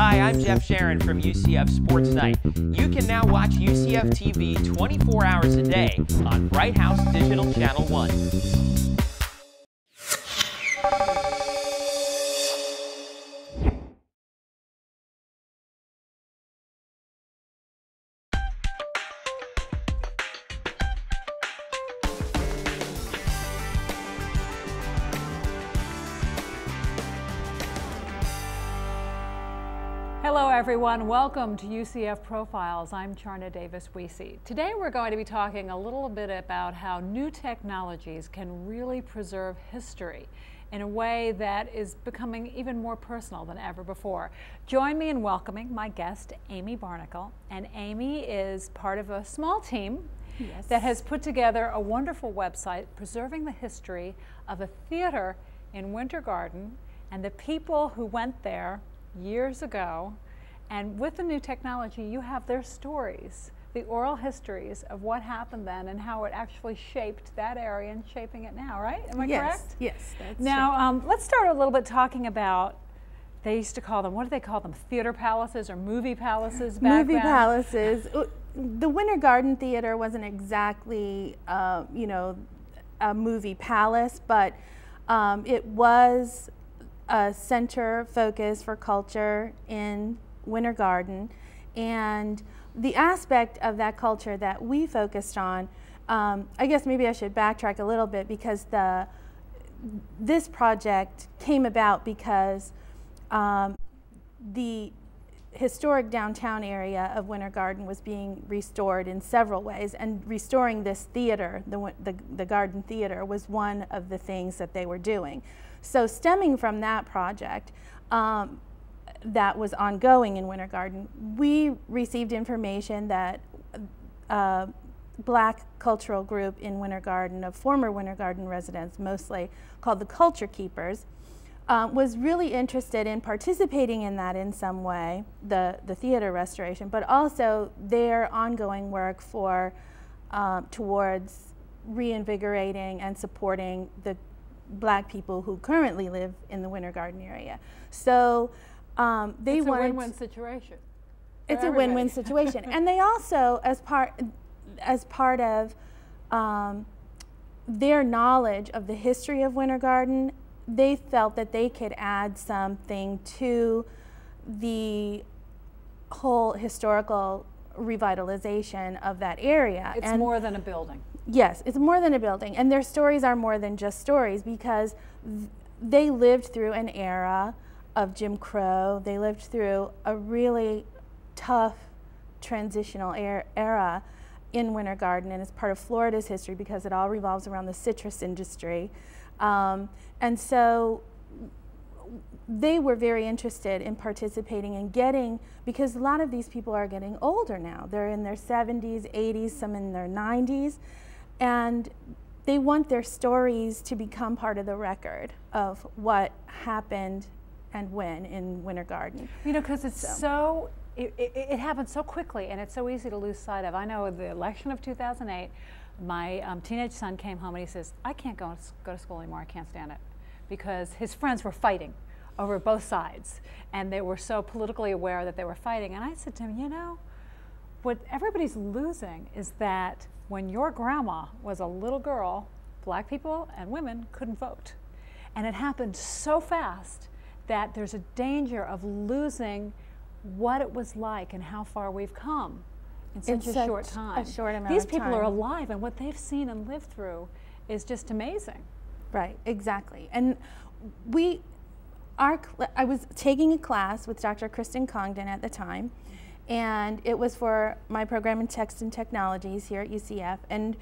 Hi, I'm Jeff Sharon from UCF Sports Night. You can now watch UCF TV 24 hours a day on Bright House Digital Channel 1. Hello everyone, welcome to UCF Profiles. I'm Charna Davis-Wiese. Today we're going to be talking a little bit about how new technologies can really preserve history in a way that is becoming even more personal than ever before. Join me in welcoming my guest, Amy Barnacle. And Amy is part of a small team that has put together a wonderful website preserving the history of a theater in Winter Garden and the people who went there years ago. And with the new technology, you have their stories, the oral histories of what happened then and how it actually shaped that area and shaping it now, right? Am I correct? Yes, that's now, let's start a little bit talking about, they used to call them, what do they call them? Theater palaces or movie palaces back then? Movie palaces. The Winter Garden Theater wasn't exactly, you know, a movie palace, but it was a center focus for culture in Winter Garden, and the aspect of that culture that we focused on, I guess maybe I should backtrack a little bit because this project came about because the historic downtown area of Winter Garden was being restored in several ways, and restoring this theater, the Garden Theater, was one of the things that they were doing. So stemming from that project that was ongoing in Winter Garden, we received information that a Black cultural group in Winter Garden, of former Winter Garden residents mostly, called the Culture Keepers, was really interested in participating in that in some way, the theater restoration, but also their ongoing work for towards reinvigorating and supporting the Black people who currently live in the Winter Garden area. So they it's wanted— a win-win situation. It's a win-win situation. And they also, as part of their knowledge of the history of Winter Garden, they felt that they could add something to the whole historical revitalization of that area. It's more than a building. Yes, it's more than a building, and their stories are more than just stories because they lived through an era of Jim Crow. They lived through a really tough transitional era in Winter Garden, and it's part of Florida's history because it all revolves around the citrus industry. And so they were very interested in participating and getting, because a lot of these people are getting older now. They're in their 70s, 80s, some in their 90s. And they want their stories to become part of the record of what happened and when in Winter Garden. You know, because it's it happened so quickly and it's so easy to lose sight of. I know the election of 2008, my teenage son came home and he says, I can't go to school anymore, I can't stand it. Because his friends were fighting over both sides and they were so politically aware that they were fighting. And I said to him, you know, what everybody's losing is that when your grandma was a little girl, Black people and women couldn't vote. And it happened so fast that there's a danger of losing what it was like and how far we've come in such a short time. These people are alive, and what they've seen and lived through is just amazing. Right, exactly. And I was taking a class with Dr. Kristen Congdon at the time, and it was for my program in Text and Technologies here at UCF, and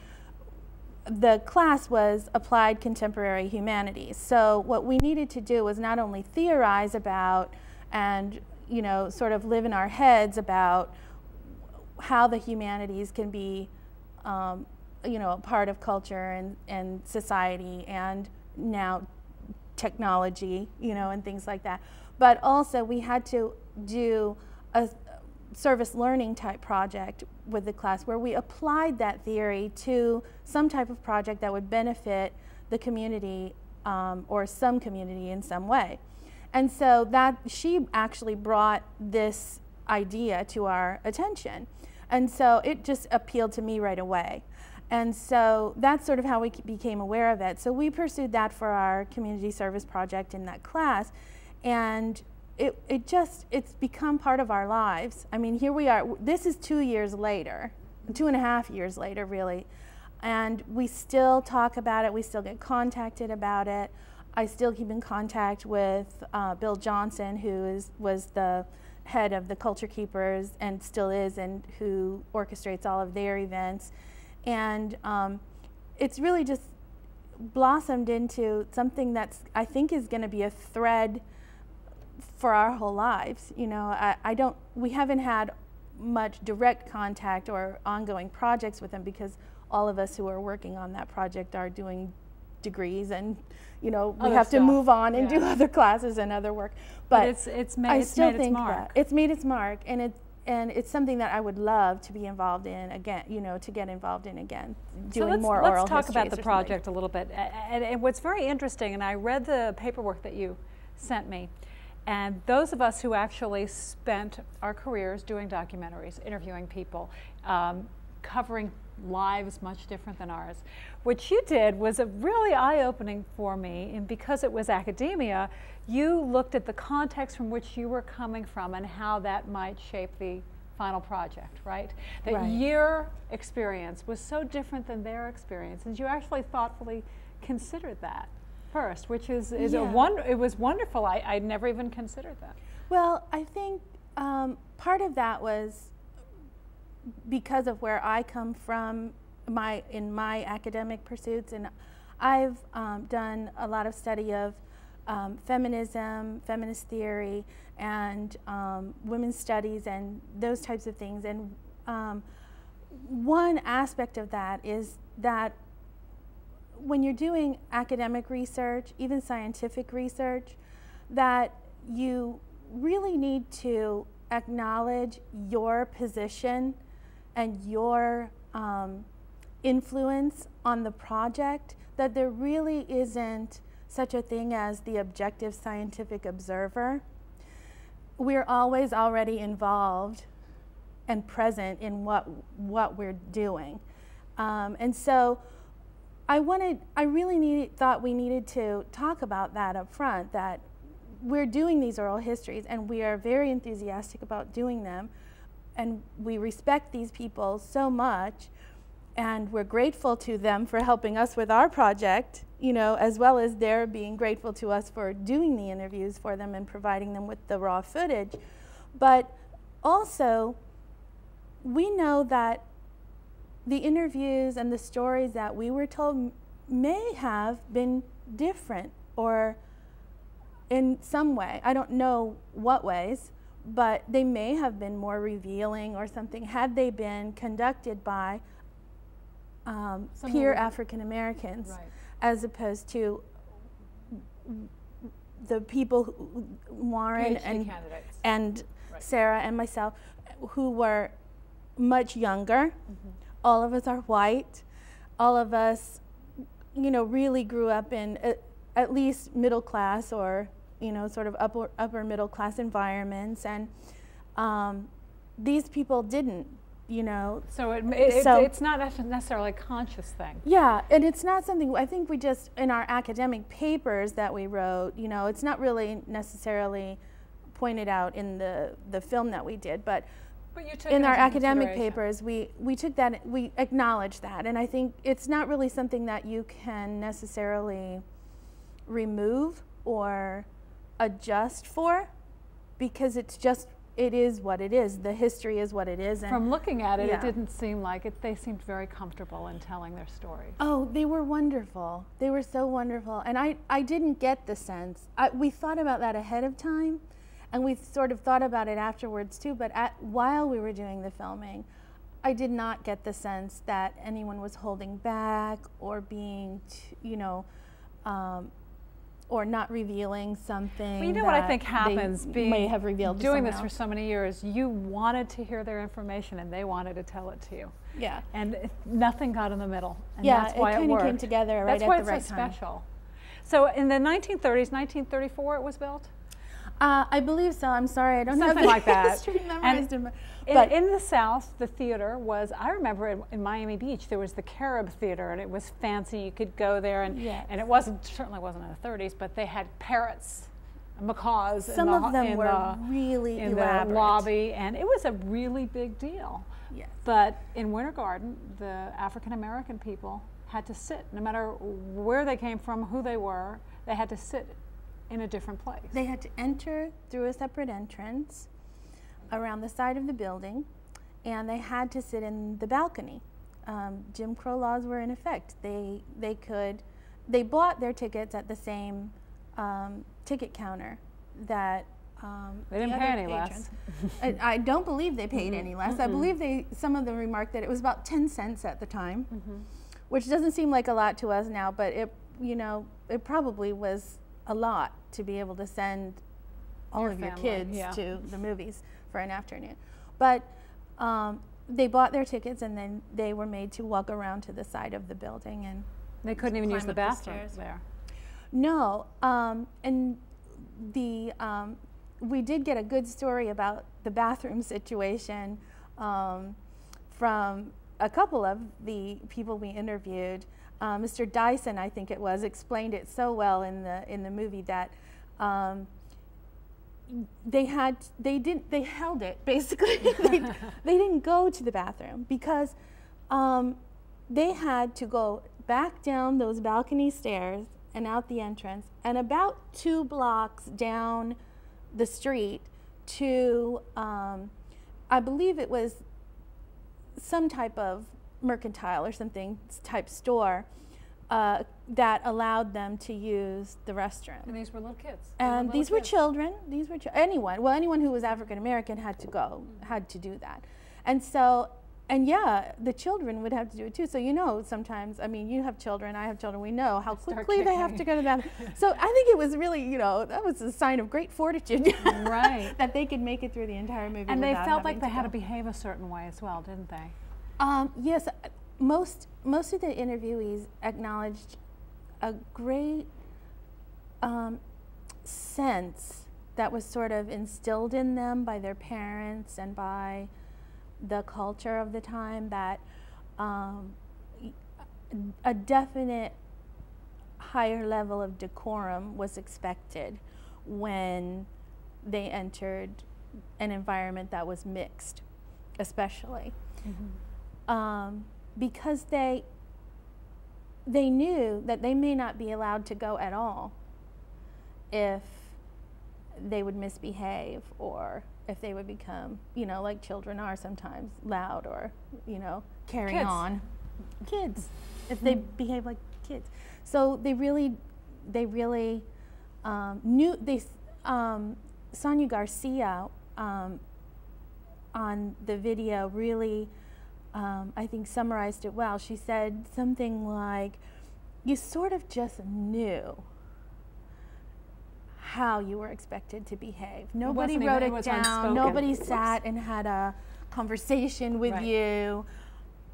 the class was Applied Contemporary Humanities. So what we needed to do was not only theorize about and, you know, sort of live in our heads about how the humanities can be, you know, a part of culture and society and now technology, you know, and things like that. But also we had to do a service learning type project with the class where we applied that theory to some type of project that would benefit the community or some community in some way. And so she actually brought this idea to our attention. And so it just appealed to me right away. And so that's sort of how we became aware of it. So we pursued that for our community service project in that class. And it's become part of our lives. I mean, here we are. This is 2 years later, 2.5 years later, really. And we still talk about it. We still get contacted about it. I still keep in contact with Bill Johnson, who was the head of the Culture Keepers and still is, and who orchestrates all of their events. And it's really just blossomed into something that's, I think, is going to be a thread for our whole lives. You know, we haven't had much direct contact or ongoing projects with them because all of us who are working on that project are doing degrees, and we other have stuff. to move on and do other classes and other work. But it's made its mark. It's made its mark, and it's something that I would love to be involved in again. To get involved in again, doing more oral histories. Let's talk about the project a little bit. And what's very interesting, and I read the paperwork that you sent me, and those of us who actually spent our careers doing documentaries, interviewing people, covering lives much different than ours. What you did was really eye-opening for me, and because it was academia, you looked at the context from which you were coming from and how that might shape the final project, right? That your experience was so different than their experience, and you actually thoughtfully considered that first, which it was wonderful. I'd never even considered that. Well, I think part of that was because of where I come from in my academic pursuits, and I've done a lot of study of feminism, feminist theory, and women's studies, and those types of things. And one aspect of that is that when you're doing academic research, even scientific research, that you really need to acknowledge your position and your influence on the project, that there really isn't such a thing as the objective scientific observer. We're always already involved and present in what we're doing. And so I really thought we needed to talk about that up front, that we're doing these oral histories and we are very enthusiastic about doing them, and we respect these people so much, and we're grateful to them for helping us with our project, as well as they're being grateful to us for doing the interviews for them and providing them with the raw footage. But also, we know that the interviews and the stories that we were told may have been different, or in some way, I don't know what ways, but they may have been more revealing or something had they been conducted by peer African Americans, as opposed to the people Warren and Sarah and myself, who were much younger. All of us are white. All of us, really grew up in at least middle class, or sort of upper middle class environments, and these people didn't. So it's not necessarily a conscious thing. Yeah, and it's not something, I think we just, in our academic papers that we wrote, it's not really necessarily pointed out in the film that we did, but you took in our academic papers, we took that, we acknowledged that, and I think it's not really something that you can necessarily remove or adjust for, because it is what it is. The history is what it is. And from looking at it, it didn't seem like it. They seemed very comfortable in telling their stories. Oh, they were wonderful. They were so wonderful. And I didn't get the sense. We thought about that ahead of time, and we sort of thought about it afterwards too, but while we were doing the filming, I did not get the sense that anyone was holding back or being, or not revealing something. Well, what I think happens, may have revealed doing this for so many years, you wanted to hear their information and they wanted to tell it to you. Yeah. And nothing got in the middle. And yeah, that's why it kind of came together right at the right time. That's why it's so special. So in the 1930s, 1934 it was built? I believe so. I'm sorry, I don't have Something the like that. history memorized in my, but in the South, the theater was, I remember in Miami Beach, there was the Carib Theater, and it was fancy. You could go there, and and it certainly wasn't in the 30s, but they had parrots, macaws. Some of them were really elaborate. In the lobby, and it was a really big deal. Yes. But in Winter Garden, the African American people had to sit, no matter where they came from, who they were, they had to sit in a different place. They had to enter through a separate entrance around the side of the building, and they had to sit in the balcony. Jim Crow laws were in effect. They bought their tickets at the same ticket counter that they didn't pay any less. I don't believe they paid any less. I believe some of them remarked that it was about 10 cents at the time, which doesn't seem like a lot to us now, but it probably was a lot to be able to send all of your kids to the movies for an afternoon. But they bought their tickets, and then they were made to walk around to the side of the building, and they couldn't even use the bathroom there. No, and we did get a good story about the bathroom situation from a couple of the people we interviewed. Mr. Dyson, I think it was, explained it so well in the movie that they held it basically. they didn't go to the bathroom because they had to go back down those balcony stairs and out the entrance, and about 2 blocks down the street to I believe it was some type of mercantile or something type store that allowed them to use the restroom. And these were little kids. And these were children. These were anyone who was African American had to do that. And so, and yeah, the children would have to do it too. So sometimes, I mean, you have children, I have children, we know how quickly they have to go to the bathroom. So I think it was really, that was a sign of great fortitude. Right. That they could make it through the entire movie. And they felt like they had to behave a certain way as well, didn't they? Yes, most of the interviewees acknowledged a great sense that was sort of instilled in them by their parents and by the culture of the time, that a definite higher level of decorum was expected when they entered an environment that was mixed, especially. Because they knew that they may not be allowed to go at all if they would misbehave, or if they would become, like children are sometimes, loud, or, carry on. Kids, if they behave like kids. So they really knew. Sonia Garcia on the video really, I think, summarized it well. She said something like, you sort of just knew how you were expected to behave. Nobody wrote it down. Unspoken. Nobody sat and had a conversation with you.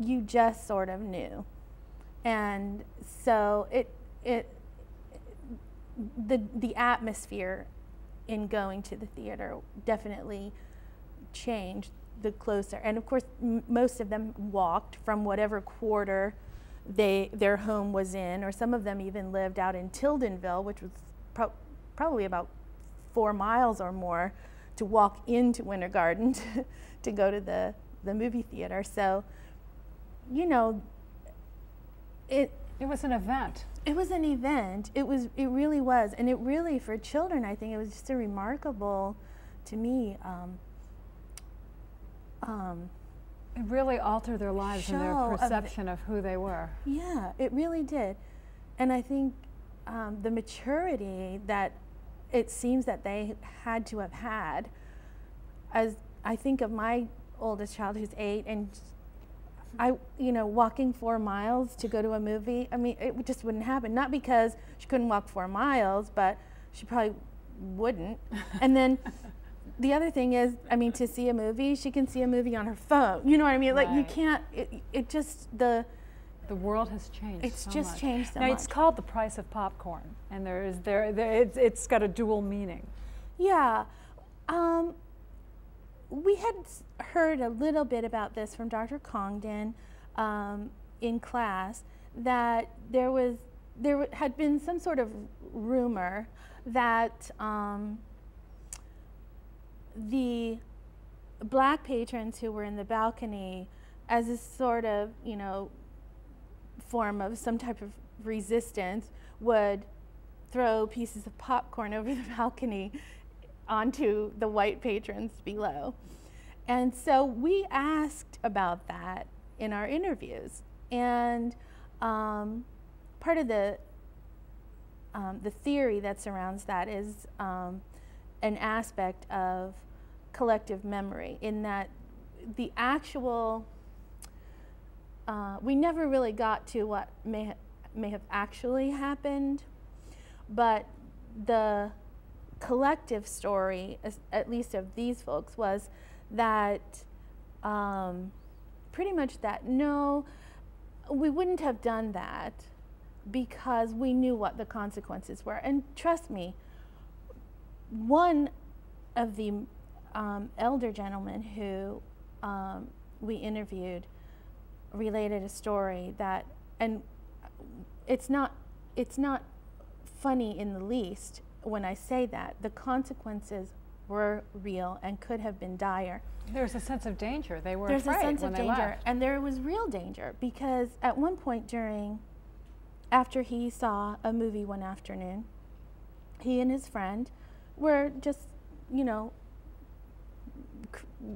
You just sort of knew. And so the atmosphere in going to the theater definitely changed the closer. And of course, most of them walked from whatever quarter their home was in, or some of them even lived out in Tildenville, which was probably about 4 miles or more to walk into Winter Garden to go to the movie theater. So, it was an event. It was an event. It really was. And it really, for children, I think it was just a remarkable, to me, it really altered their lives and their perception of who they were. Yeah, it really did. And I think the maturity that it seems that they had to have had, as I think of my oldest child who's 8, and walking 4 miles to go to a movie, I mean, it just wouldn't happen. Not because she couldn't walk 4 miles, but she probably wouldn't. And then the other thing is, I mean, to see a movie, she can see a movie on her phone. You know what I mean? Like, you can't, it just, the world has changed. It's just changed so much. Now, it's called The Price of Popcorn, and it's got a dual meaning. Yeah. We had heard a little bit about this from Dr. Congdon in class, that there had been some sort of rumor that the black patrons who were in the balcony, as a sort of, you know, form of some type of resistance, would throw pieces of popcorn over the balcony onto the white patrons below. And so we asked about that in our interviews. And part of the theory that surrounds that is an aspect of collective memory, in that the actual, we never really got to what may have actually happened, but the collective story, at least of these folks, was that pretty much that no, we wouldn't have done that because we knew what the consequences were. And trust me, one of the elder gentlemen who we interviewed related a story that, and it's not funny in the least when I say that. The consequences were real and could have been dire. There's a sense of danger. They were There's afraid a sense when of they danger, left. and there was real danger, because at one point after he saw a movie one afternoon, he and his friend were just, you know,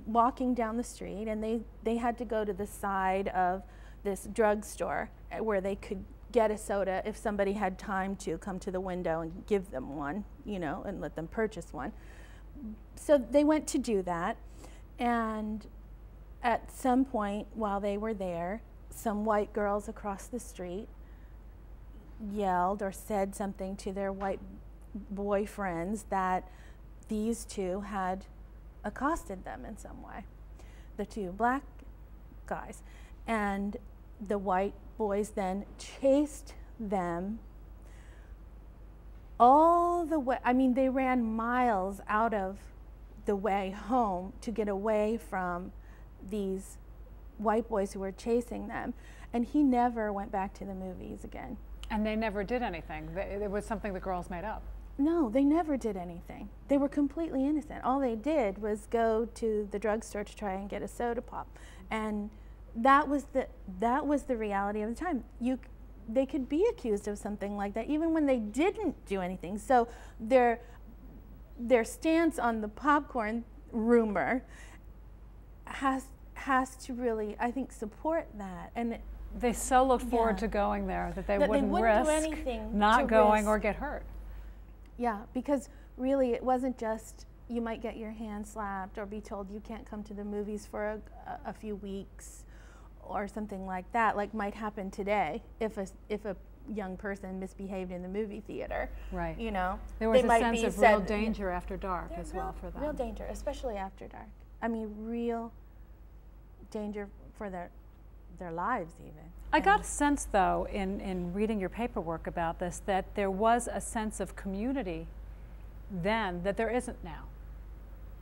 walking down the street, and they had to go to the side of this drugstore where they could get a soda if somebody had time to come to the window and give them one, you know, and let them purchase one. So they went to do that, and at some point while they were there, some white girls across the street yelled or said something to their white boyfriends that these two had accosted them in some way, the two black guys. And the white boys then chased them all the way. I mean, they ran miles out of the way home to get away from these white boys who were chasing them. And he never went back to the movies again. And they never did anything. It was something the girls made up. No, they never did anything. They were completely innocent. All they did was go to the drugstore to try and get a soda pop. And that was the reality of the time. They could be accused of something like that even when they didn't do anything. So their stance on the popcorn rumor has to really, I think, support that. And they so looked forward to going there that they wouldn't risk do anything not going or get hurt. Yeah, because really it wasn't just you might get your hand slapped or be told you can't come to the movies for a few weeks or something like that, like might happen today if a young person misbehaved in the movie theater. Right. You know, there was a sense of real danger after dark as well for them. Real danger, especially after dark. I mean, real danger for their lives even. I got a sense, though, in reading your paperwork about this, that there was a sense of community then that there isn't now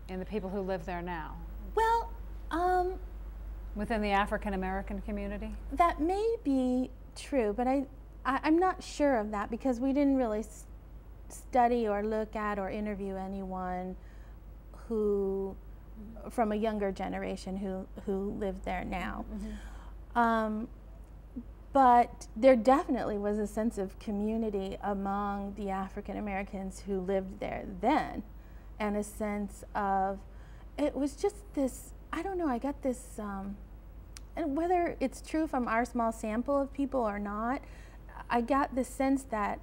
in the people who live there now. Well, within the African American community? That may be true, but I'm not sure of that, because we didn't really study or look at or interview anyone who, from a younger generation who lived there now. Mm-hmm. But there definitely was a sense of community among the African Americans who lived there then, and a sense of, it was just this, I don't know, I got this, and whether it's true from our small sample of people or not, I got the sense that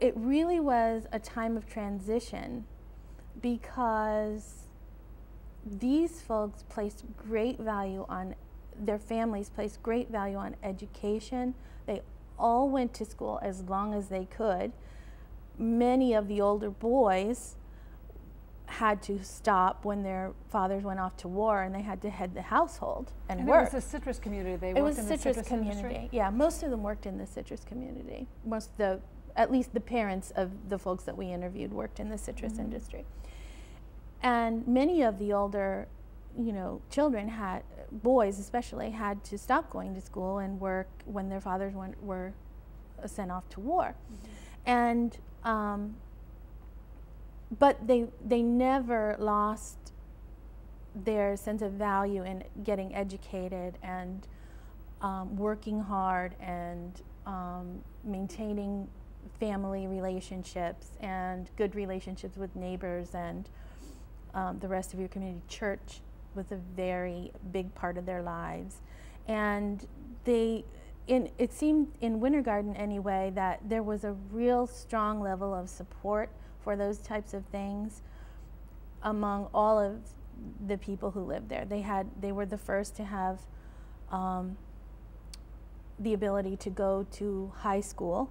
it really was a time of transition, because these folks placed great value on, their families placed great value on education. They all went to school as long as they could. Many of the older boys had to stop when their fathers went off to war, and they had to head the household and work. It was a citrus community. They it worked was in the citrus community. industry? Yeah, most of them worked in the citrus community. Most of the at least the parents of the folks that we interviewed worked in the citrus industry. And many of the older, children boys especially, had to stop going to school and work when their fathers were sent off to war. And, but they never lost their sense of value in getting educated and working hard and maintaining family relationships and good relationships with neighbors and the rest of your community. Church was a very big part of their lives. And it seemed in Winter Garden anyway that there was a real strong level of support for those types of things among all of the people who lived there. They were the first to have the ability to go to high school,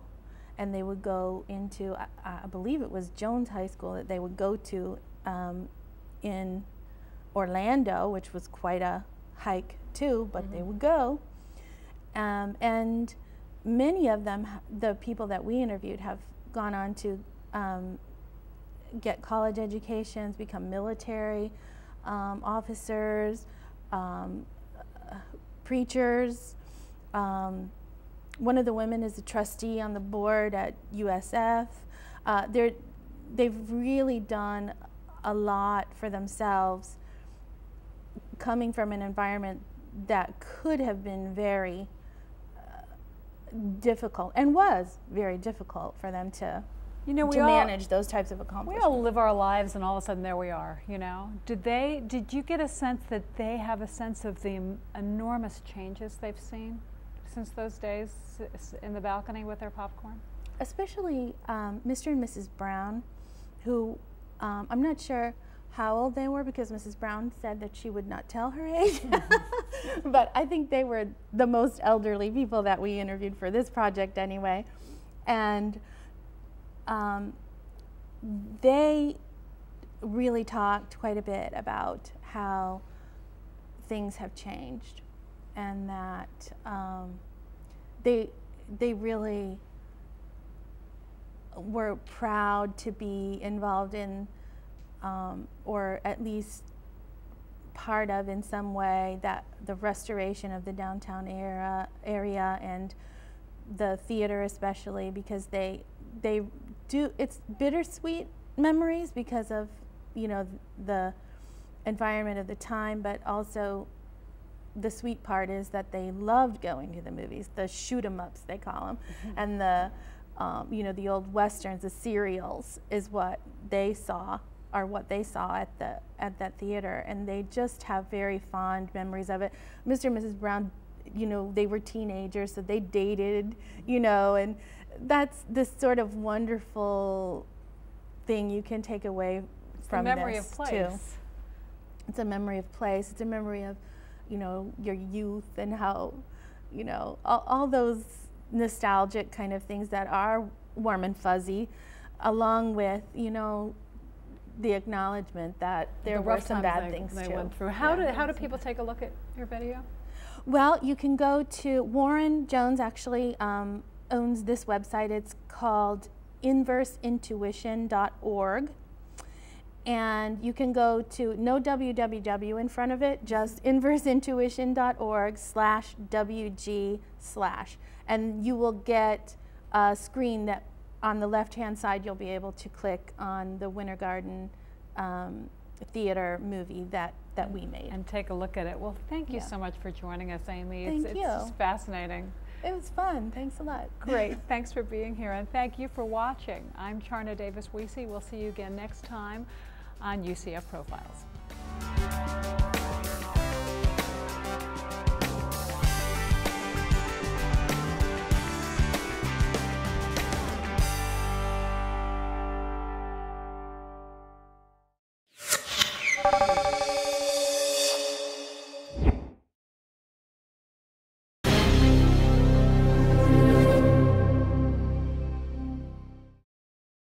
and they would go into, I believe it was Jones High School that they would go to in Orlando, which was quite a hike too, but they would go. And many of them, the people that we interviewed, have gone on to get college educations, become military officers, preachers. One of the women is a trustee on the board at UCF. They've really done a lot for themselves, coming from an environment that could have been very difficult, and was very difficult for them to manage those types of accomplishments. We all live our lives, and all of a sudden there we are, Did you get a sense that they have a sense of the enormous changes they've seen since those days in the balcony with their popcorn? Especially Mr. and Mrs. Brown, who I'm not sure how old they were, because Mrs. Brown said that she would not tell her age. But I think they were the most elderly people that we interviewed for this project anyway. And they really talked quite a bit about how things have changed, and that they really were proud to be involved in, or at least part of in some way, that the restoration of the downtown area and the theater especially, because they do, it's bittersweet memories because of the environment of the time, but also the sweet part is that they loved going to the movies, the shoot-em-ups they call them, and the the old westerns, the serials, is what they saw at that theater, and they just have very fond memories of it. Mr. and Mrs. Brown, they were teenagers, so they dated, and that's this sort of wonderful thing you can take away from this, memory of place. Too. It's a memory of place. It's a memory of, your youth, and how, all those nostalgic kind of things that are warm and fuzzy, along with, the acknowledgement that there were some bad things they too. went through. How do people take a look at your video? Well, you can go to Warren Jones. Actually owns this website. It's called inverseintuition.org. And you can go to no www in front of it, just inverseintuition.org/WG/. And you will get a screen that on the left-hand side you'll be able to click on the Winter Garden theater movie that we made. And take a look at it. Well, thank you so much for joining us, Amy. Thank you. It's just fascinating. It was fun. Thanks a lot. Great. Thanks for being here, and thank you for watching. I'm Charna Davis-Wiese. We'll see you again next time on UCF Profiles.